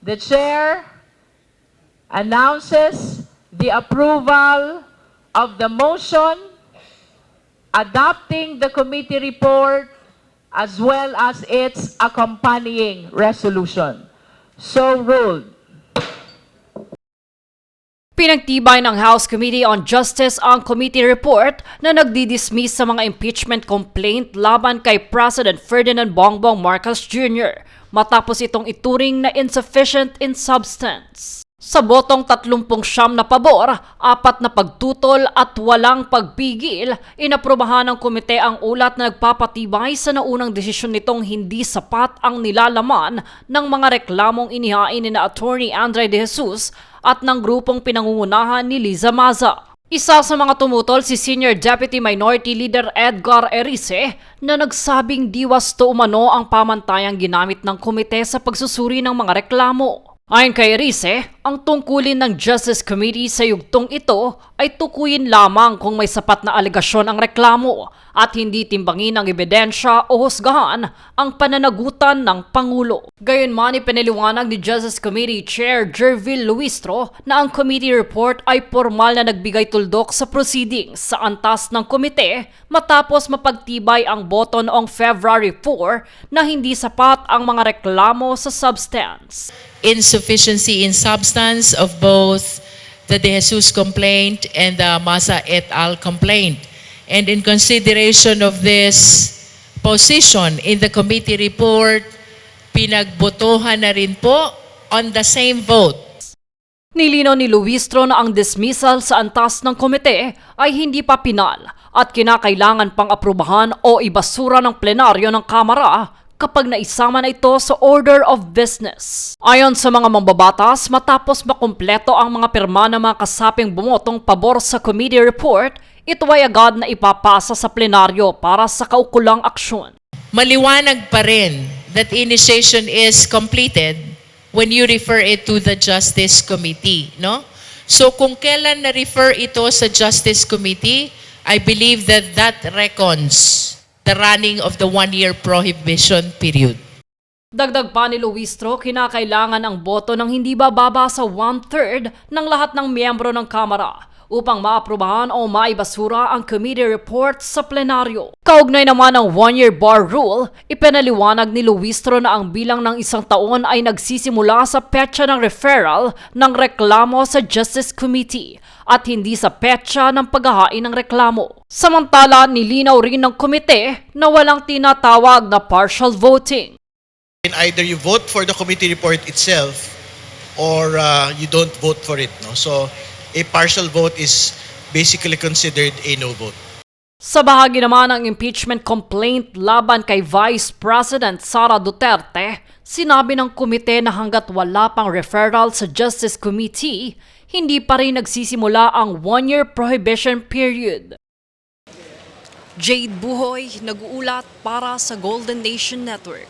the chair announces the approval of the motion adopting the committee report as well as its accompanying resolution. So ruled. Pinagtibay ng House Committee on Justice ang committee report na nagdidismiss sa mga impeachment complaint laban kay President Ferdinand Bongbong Marcos Jr. matapos itong ituring na insufficient in substance. Sa botong 39 na pabor, 4 na pagtutol at walang pagpigil, inaprubahan ng komite ang ulat na nagpapatibay sa naunang desisyon nitong hindi sapat ang nilalaman ng mga reklamong inihain ni na Attorney Andre De Jesus at ng grupong pinangungunahan ni Liza Maza. Isa sa mga tumutol si Senior Deputy Minority Leader Edgar Erice na nagsabing di wasto umano ang pamantayang ginamit ng komite sa pagsusuri ng mga reklamo. Ayon kay Erice, ang tungkulin ng Justice Committee sa yugtong ito ay tukuyin lamang kung may sapat na alegasyon ang reklamo at hindi timbangin ang ebidensya o husgahan ang pananagutan ng Pangulo. Gayunman ipinaliwanag ni Justice Committee Chair Jervil Luistro na ang committee report ay formal na nagbigay tuldok sa proceedings sa antas ng komite matapos mapagtibay ang boto noong February 4 na hindi sapat ang mga reklamo sa substance. Insufficiency in substance of both the De Jesus complaint and the Maza et al. Complaint. And in consideration of this position in the committee report, pinagbotohan na rin po on the same vote. Nilinaw ni Luistro na ang dismissal sa antas ng komite ay hindi pa pinal at kinakailangan pang aprubahan o ibasura ng plenaryo ng Kamara kapag naisama na ito sa order of business. Ayon sa mga mambabatas, matapos makumpleto ang mga pirma ng mga kasaping bumotong pabor sa committee report, ito ay agad na ipapasa sa plenaryo para sa kaukulang aksyon. Maliwanag pa rin that initiation is completed when you refer it to the Justice Committee, no? So kung kailan na-refer ito sa Justice Committee, I believe that that reckons the running of the 1-year prohibition period. Dagdag pa ni Luistro, kinakailangan ang boto ng hindi bababa sa 1/3 ng lahat ng miyembro ng Kamara upang maaprubahan o maibasura ang committee report sa plenaryo. Kaugnay naman ng 1-year bar rule, ipinaliwanag ni Luistro na ang bilang ng 1 taon ay nagsisimula sa petsa ng referral ng reklamo sa Justice Committee at hindi sa petsa ng paghahain ng reklamo. Samantala, nilinaw rin ng komite na walang tinatawag na partial voting. Either you vote for the committee report itself or you don't vote for it. No? So a partial vote is basically considered a no vote. Sa bahagi naman ng impeachment complaint laban kay Vice President Sara Duterte, sinabi ng komite na hanggat wala pang referral sa Justice Committee, hindi pa rin nagsisimula ang 1-year prohibition period. Jade Buhoy, nag-uulat para sa Golden Nation Network.